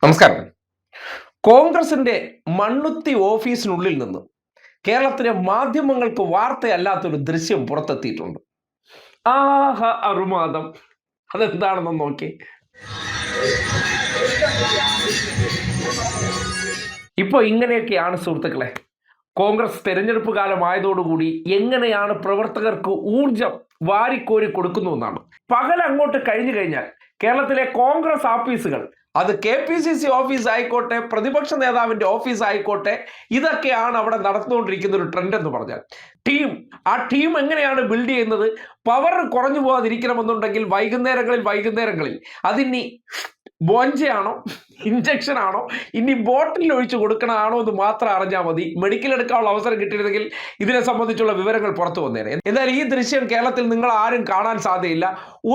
നമസ്കാരം. കോൺഗ്രസിന്റെ മണ്ണുത്തി ഓഫീസിനുള്ളിൽ നിന്ന് കേരളത്തിലെ മാധ്യമങ്ങൾക്ക് വാർത്തയല്ലാത്തൊരു ദൃശ്യം പുറത്തെത്തിയിട്ടുണ്ട്. ആഹ അറുമാദം! അതെന്താണെന്ന് നോക്കി. ഇപ്പൊ ഇങ്ങനെയൊക്കെയാണ് സുഹൃത്തുക്കളെ കോൺഗ്രസ് തെരഞ്ഞെടുപ്പ് കാലമായതോടുകൂടി എങ്ങനെയാണ് പ്രവർത്തകർക്ക് ഊർജം വാരിക്കോരി കൊടുക്കുന്നു എന്നാണ്. പകൽ അങ്ങോട്ട് കഴിഞ്ഞു കഴിഞ്ഞാൽ കേരളത്തിലെ കോൺഗ്രസ് ഓഫീസുകൾ, അത് KPCC ഓഫീസ് ആയിക്കോട്ടെ, പ്രതിപക്ഷ നേതാവിന്റെ ഓഫീസ് ആയിക്കോട്ടെ, ഇതൊക്കെയാണ് അവിടെ നടന്നുകൊണ്ടിരിക്കുന്ന ഒരു ട്രെൻഡ് എന്ന് പറഞ്ഞാൽ ആ ടീം എങ്ങനെയാണ് ബിൽഡ് ചെയ്യുന്നത്? പവർ കുറഞ്ഞു പോകാതിരിക്കണമെന്നുണ്ടെങ്കിൽ വൈകുന്നേരങ്ങളിൽ അതിനി ബോഞ്ചയാണോ, ഇഞ്ചക്ഷൻ ആണോ, ഇനി ബോട്ടിൽ ഒഴിച്ച് കൊടുക്കണമാണോ എന്ന് മാത്രം അറിഞ്ഞാൽ മതി. മെഡിക്കൽ എടുക്കാനുള്ള അവസരം കിട്ടിയിരുന്നെങ്കിൽ ഇതിനെ സംബന്ധിച്ചുള്ള വിവരങ്ങൾ പുറത്തു വന്നേനെ. എന്നാൽ ഈ ദൃശ്യം കേരളത്തിൽ നിങ്ങൾ ആരും കാണാൻ സാധ്യയില്ല.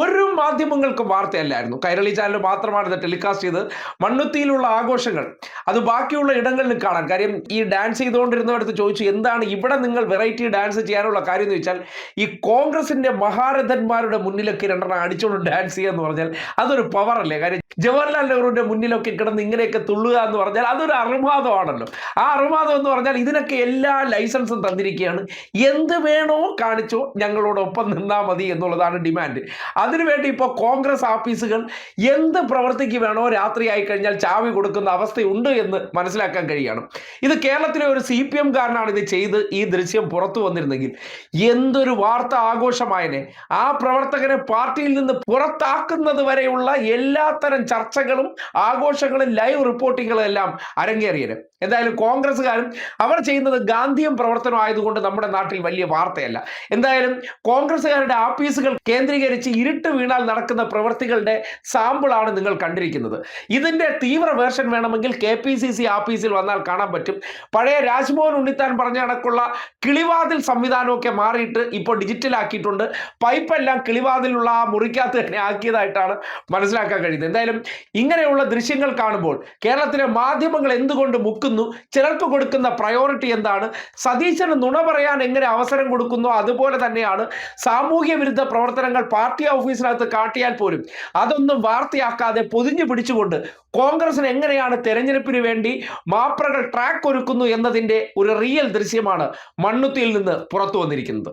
ഒരു മാധ്യമങ്ങൾക്കും വാർത്തയല്ലായിരുന്നു. കൈരളി ചാനൽ മാത്രമാണ് ഇത് ടെലികാസ്റ്റ് ചെയ്ത്. മണ്ണുത്തിയിലുള്ള ആഘോഷങ്ങൾ അത് ബാക്കിയുള്ള ഇടങ്ങളിൽ കാണാൻ. കാര്യം ഈ ഡാൻസ് ചെയ്തുകൊണ്ടിരുന്നവരടുത്ത് ചോദിച്ചു, എന്താണ് ഇവിടെ നിങ്ങൾ വെറൈറ്റി ഡാൻസ് ചെയ്യാനുള്ള കാര്യം എന്ന് ചോദിച്ചാൽ, ഈ കോൺഗ്രസിന്റെ മഹാരഥന്മാരുടെ മുന്നിലൊക്കെ രണ്ടെണ്ണം അടിച്ചുകൊണ്ട് ഡാൻസ് ചെയ്യുക എന്ന് പറഞ്ഞാൽ അതൊരു പവറല്ലേ? കാര്യം ജവഹർലാൽ നെഹ്റുവിന്റെ മുന്നിലൊക്കെ കിടന്ന് ഇങ്ങനെയൊക്കെ തുള്ളുക എന്ന് പറഞ്ഞാൽ അതൊരു അറുമാദമാണല്ലോ. ആ അറുമാദം എന്ന് പറഞ്ഞാൽ ഇതിനൊക്കെ എല്ലാ ലൈസൻസും തന്നിരിക്കുകയാണ്. എന്ത് വേണോ കാണിച്ചോ, ഞങ്ങളോടൊപ്പം നിന്നാൽ മതി എന്നുള്ളതാണ് ഡിമാൻഡ്. അതിനുവേണ്ടി ഇപ്പോൾ കോൺഗ്രസ് ഓഫീസുകൾ എന്ത് പ്രവൃത്തിക്ക് വേണോ രാത്രിയായി കഴിഞ്ഞാൽ ചാവി കൊടുക്കുന്ന അവസ്ഥയുണ്ട് എന്ന് മനസ്സിലാക്കാൻ കഴിയണം. ഇത് കേരളത്തിലെ ഒരു CPM കാരനാണ് ഇത് ചെയ്ത് ഈ ദൃശ്യം പുറത്തു വന്നിരുന്നെങ്കിൽ എന്തൊരു വാർത്ത ആഘോഷമായനെ. ആ പ്രവർത്തകരെ പാർട്ടിയിൽ നിന്ന് പുറത്താക്കുന്നത് വരെയുള്ള എല്ലാത്തരം ചർച്ചകളും ആഘോഷങ്ങളും ലൈവ് റിപ്പോർട്ടിങ്ങുകളും എല്ലാം അരങ്ങേറിയത്. എന്തായാലും കോൺഗ്രസ്സുകാരും അവർ ചെയ്യുന്നത് ഗാന്ധിയം പ്രവർത്തനം ആയതുകൊണ്ട് നമ്മുടെ നാട്ടിൽ വലിയ വാർത്തയല്ല. എന്തായാലും കോൺഗ്രസ്സുകാരുടെ ഓഫീസുകൾ കേന്ദ്രീകരിച്ച് ഇരുട്ട് വീണാൽ നടക്കുന്ന പ്രവൃത്തികളുടെ സാമ്പിളാണ് നിങ്ങൾ കണ്ടിരിക്കുന്നത്. ഇതിന്റെ തീവ്ര വേർഷൻ വേണമെങ്കിൽ KPCC ഓഫീസിൽ വന്നാൽ കാണാൻ പറ്റും. പഴയ രാജ്മോഹൻ ഉണ്ണിത്താൻ പറഞ്ഞ കണക്കുള്ള കിളിവാതിൽ സംവിധാനമൊക്കെ മാറിയിട്ട് ഇപ്പോൾ ഡിജിറ്റൽ ആക്കിയിട്ടുണ്ട്. പൈപ്പെല്ലാം കിളിവാതിലുള്ള ആ മുറിക്കകത്ത് തന്നെ ആക്കിയതായിട്ടാണ് മനസ്സിലാക്കാൻ കഴിയുന്നത്. എന്തായാലും ഇങ്ങനെയുള്ള ദൃശ്യങ്ങൾ കാണുമ്പോൾ കേരളത്തിലെ മാധ്യമങ്ങൾ എന്തുകൊണ്ട് മുക്കുന്നു, ചിലർക്ക് കൊടുക്കുന്ന പ്രയോറിറ്റി എന്താണ്, സതീശന് നുണ പറയാൻ എങ്ങനെ അവസരം കൊടുക്കുന്നു, അതുപോലെ തന്നെയാണ് സാമൂഹ്യ വിരുദ്ധ പ്രവർത്തനങ്ങൾ പാർട്ടി ഓഫീസിനകത്ത് കാട്ടിയാൽ പോലും അതൊന്നും വാർത്തയാക്കാതെ പൊതിഞ്ഞു പിടിച്ചുകൊണ്ട് കോൺഗ്രസിന് എങ്ങനെയാണ് തെരഞ്ഞെടുപ്പിന് വേണ്ടി മാപ്രകൾ ട്രാക്ക് ഒരുക്കുന്നു എന്നതിൻ്റെ ഒരു റിയൽ ദൃശ്യമാണ് മണ്ണുത്തിയിൽ നിന്ന് പുറത്തു വന്നിരിക്കുന്നത്.